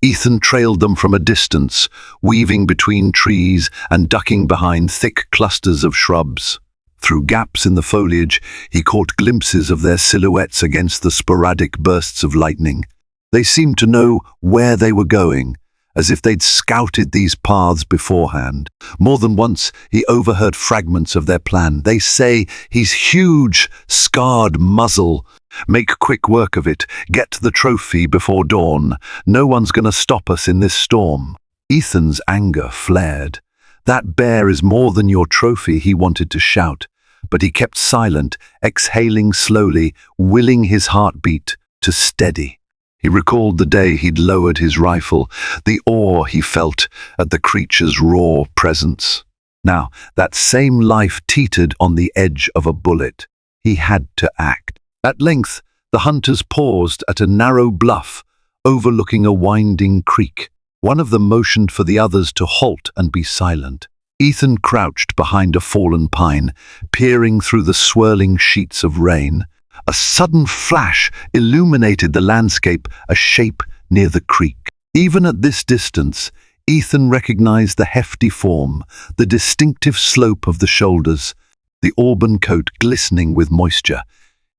Ethan trailed them from a distance, weaving between trees and ducking behind thick clusters of shrubs. Through gaps in the foliage, he caught glimpses of their silhouettes against the sporadic bursts of lightning. They seemed to know where they were going, as if they'd scouted these paths beforehand. More than once, he overheard fragments of their plan. "They say he's huge, scarred muzzle. Make quick work of it. Get the trophy before dawn. No one's going to stop us in this storm." Ethan's anger flared. "That bear is more than your trophy," he wanted to shout, but he kept silent, exhaling slowly, willing his heartbeat to steady. He recalled the day he'd lowered his rifle, the awe he felt at the creature's raw presence. Now, that same life teetered on the edge of a bullet. He had to act. At length, the hunters paused at a narrow bluff overlooking a winding creek. One of them motioned for the others to halt and be silent. Ethan crouched behind a fallen pine, peering through the swirling sheets of rain. A sudden flash illuminated the landscape, a shape near the creek. Even at this distance, Ethan recognized the hefty form, the distinctive slope of the shoulders, the auburn coat glistening with moisture.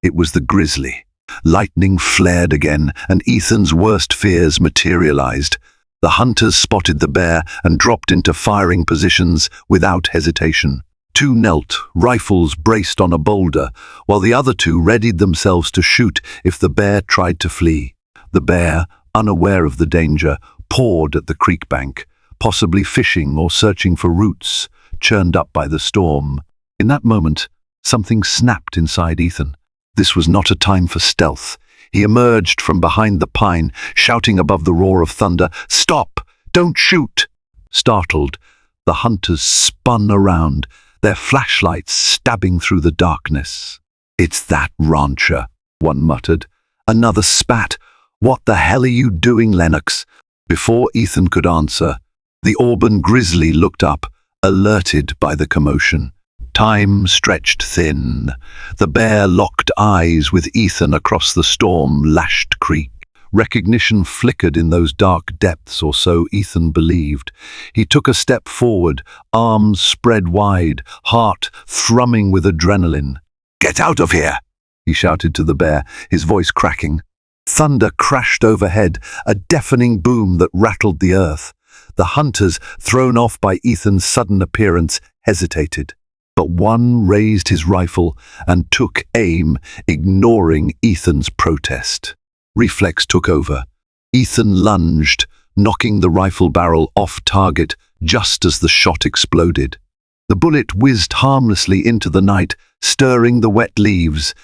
It was the grizzly. Lightning flared again, and Ethan's worst fears materialized. The hunters spotted the bear and dropped into firing positions without hesitation. Two knelt, rifles braced on a boulder, while the other two readied themselves to shoot if the bear tried to flee. The bear, unaware of the danger, pawed at the creek bank, possibly fishing or searching for roots, churned up by the storm. In that moment, something snapped inside Ethan. This was not a time for stealth. He emerged from behind the pine, shouting above the roar of thunder, "Stop! Don't shoot!" Startled, the hunters spun around, their flashlights stabbing through the darkness. "It's that rancher," one muttered. Another spat. "What the hell are you doing, Lennox?" Before Ethan could answer, the auburn grizzly looked up, alerted by the commotion. Time stretched thin. The bear locked eyes with Ethan across the storm-lashed creek. Recognition flickered in those dark depths, or so Ethan believed. He took a step forward, arms spread wide, heart thrumming with adrenaline. "Get out of here!" he shouted to the bear, his voice cracking. Thunder crashed overhead, a deafening boom that rattled the earth. The hunters, thrown off by Ethan's sudden appearance, hesitated. But one raised his rifle and took aim, ignoring Ethan's protest. Reflex took over. Ethan lunged, knocking the rifle barrel off target just as the shot exploded. The bullet whizzed harmlessly into the night, stirring the wet leaves.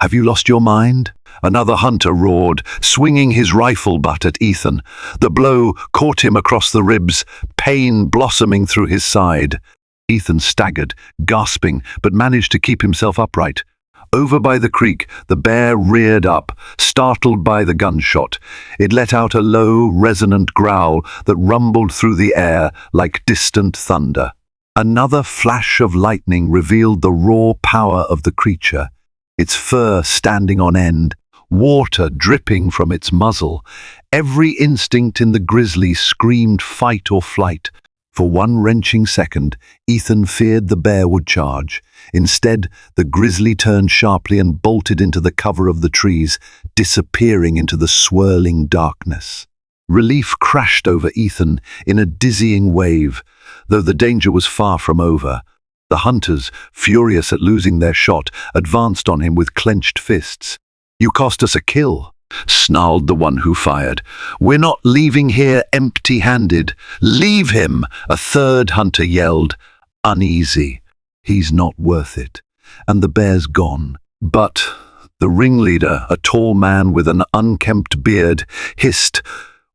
"Have you lost your mind?" Another hunter roared, swinging his rifle butt at Ethan. The blow caught him across the ribs, pain blossoming through his side. Ethan staggered, gasping, but managed to keep himself upright. Over by the creek, the bear reared up, startled by the gunshot. It let out a low, resonant growl that rumbled through the air like distant thunder. Another flash of lightning revealed the raw power of the creature, its fur standing on end, water dripping from its muzzle. Every instinct in the grizzly screamed fight or flight. For one wrenching second, Ethan feared the bear would charge. Instead, the grizzly turned sharply and bolted into the cover of the trees, disappearing into the swirling darkness. Relief crashed over Ethan in a dizzying wave, though the danger was far from over. The hunters, furious at losing their shot, advanced on him with clenched fists. "You cost us a kill," snarled the one who fired. "We're not leaving here empty-handed." "Leave him," a third hunter yelled, uneasy. "He's not worth it." And the bear's gone. But the ringleader, a tall man with an unkempt beard, hissed,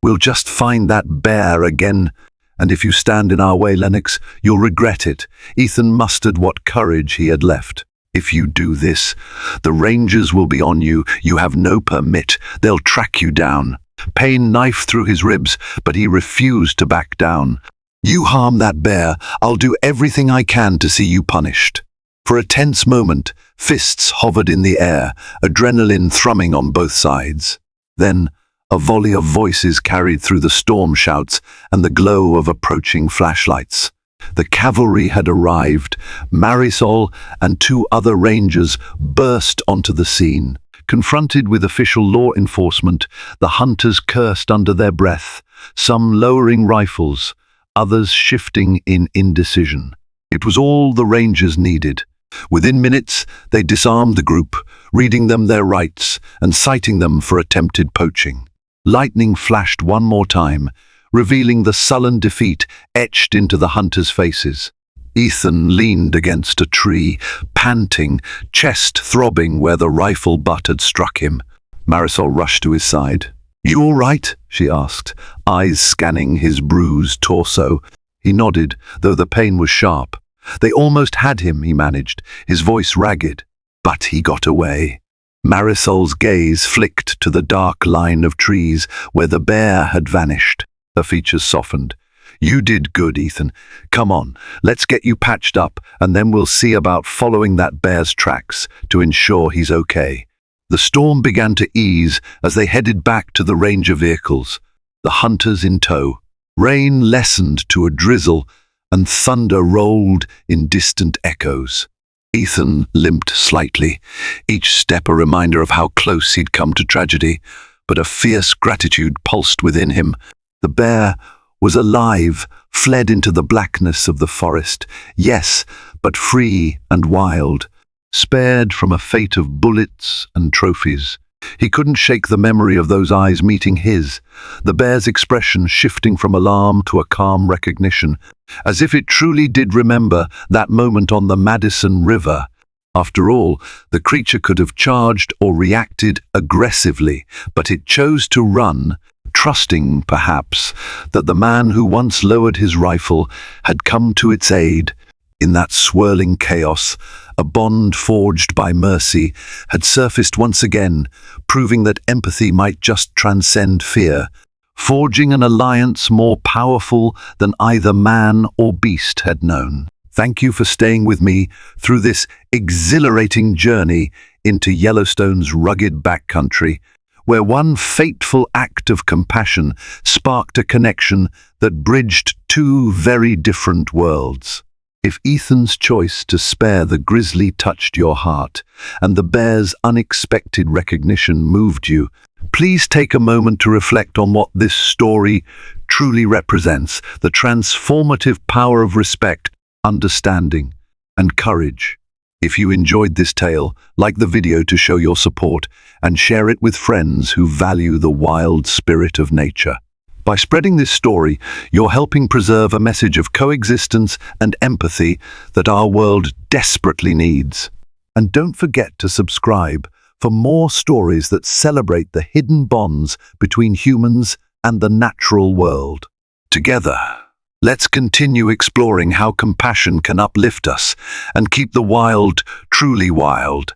"We'll just find that bear again. And if you stand in our way, Lennox, you'll regret it." Ethan mustered what courage he had left. "If you do this, the rangers will be on you. You have no permit. They'll track you down." Pain knifed through his ribs, but he refused to back down. "You harm that bear, I'll do everything I can to see you punished." For a tense moment, fists hovered in the air, adrenaline thrumming on both sides. Then, a volley of voices carried through the storm shouts and the glow of approaching flashlights. The cavalry had arrived. Marisol and two other rangers burst onto the scene. Confronted with official law enforcement, the hunters cursed under their breath, some lowering rifles, others shifting in indecision. It was all the rangers needed. Within minutes, they disarmed the group, reading them their rights and citing them for attempted poaching. Lightning flashed one more time, revealing the sullen defeat etched into the hunters' faces. Ethan leaned against a tree, panting, chest throbbing where the rifle butt had struck him. Marisol rushed to his side. "You all right?" she asked, eyes scanning his bruised torso. He nodded, though the pain was sharp. "They almost had him," he managed, his voice ragged. "But he got away." Marisol's gaze flicked to the dark line of trees where the bear had vanished. Her features softened. "You did good, Ethan. Come on, let's get you patched up, and then we'll see about following that bear's tracks to ensure he's okay." The storm began to ease as they headed back to the Ranger vehicles, the hunters in tow. Rain lessened to a drizzle, and thunder rolled in distant echoes. Ethan limped slightly, each step a reminder of how close he'd come to tragedy, but a fierce gratitude pulsed within him. The bear was alive, fled into the blackness of the forest, yes, but free and wild, spared from a fate of bullets and trophies. He couldn't shake the memory of those eyes meeting his, the bear's expression shifting from alarm to a calm recognition, as if it truly did remember that moment on the Madison River. After all, the creature could have charged or reacted aggressively, but it chose to run, trusting, perhaps, that the man who once lowered his rifle had come to its aid. In that swirling chaos, a bond forged by mercy had surfaced once again, proving that empathy might just transcend fear, forging an alliance more powerful than either man or beast had known. Thank you for staying with me through this exhilarating journey into Yellowstone's rugged backcountry, where one fateful act of compassion sparked a connection that bridged two very different worlds. If Ethan's choice to spare the grizzly touched your heart, and the bear's unexpected recognition moved you, please take a moment to reflect on what this story truly represents: the transformative power of respect, understanding, and courage. If you enjoyed this tale, like the video to show your support and share it with friends who value the wild spirit of nature. By spreading this story, you're helping preserve a message of coexistence and empathy that our world desperately needs. And don't forget to subscribe for more stories that celebrate the hidden bonds between humans and the natural world. Together, let's continue exploring how compassion can uplift us and keep the wild truly wild.